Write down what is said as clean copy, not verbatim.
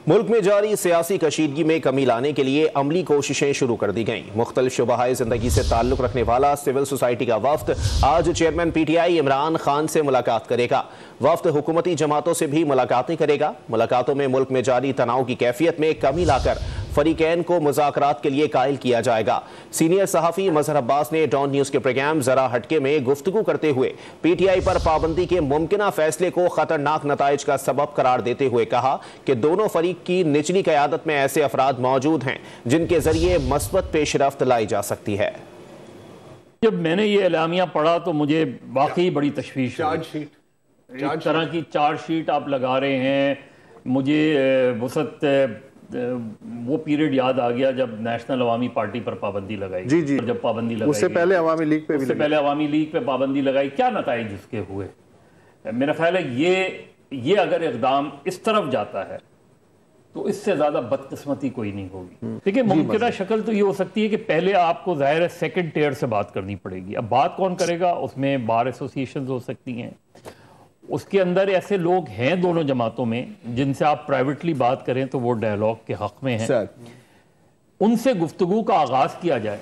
मुल्क में जारी सियासी कशीदगी में कमी लाने के लिए अमली कोशिशें शुरू कर दी गईं। मुख्तलिफ शुबहाए जिंदगी से ताल्लुक रखने वाला सिविल सोसाइटी का वफ्द आज चेयरमैन PTI इमरान खान से मुलाकात करेगा। वफ्द हुकूमती जमातों से भी मुलाकातें करेगा। मुलाकातों में मुल्क में जारी तनाव की कैफियत में कमी लाकर फरीकैन को मुज़ाकरात के लिए कायल किया जाएगा। सीनियर सहाफ़ी मज़हर अब्बास ने डॉन न्यूज़ के प्रोग्राम ज़रा हटके में गुफ्तगू करते हुए PTI पर पाबंदी के मुमकिना फैसले को खतरनाक नताइज का सबब करार देते हुए कहा कि दोनों फरीक की निचली क़यादत में ऐसे अफराद मौजूद हैं जिनके जरिए मस्बत पेशरफ्त लाई जा सकती है। जब मैंने ये एलामिया पढ़ा तो मुझे वाकई बड़ी तशवीश हुई। एक तरह की चार्जशीट आप लगा रहे हैं। मुझे वसत वो पीरियड याद आ गया जब नेशनल अवामी पार्टी पर पाबंदी लगाई। जी। जब पाबंदी लगाई, उससे पहले अवामी लीग पे भी उससे पहले अवामी लीग पे पाबंदी लगाई, क्या नताइज उसके हुए? मेरा ख्याल है ये अगर इक़दाम इस तरफ जाता है तो इससे ज़्यादा बदकिस्मती कोई नहीं होगी। देखिए, मुमकिन शक्ल तो ये हो सकती है कि पहले आपको ज़ाहिर है सेकंड टियर से बात करनी पड़ेगी। अब बात कौन करेगा? उसमें बार एसोसिएशंस हो सकती हैं, उसके अंदर ऐसे लोग हैं दोनों जमातों में जिनसे आप प्राइवेटली बात करें तो वो डायलॉग के हक में हैं। उनसे गुफ्तगू का आगाज़ किया जाए।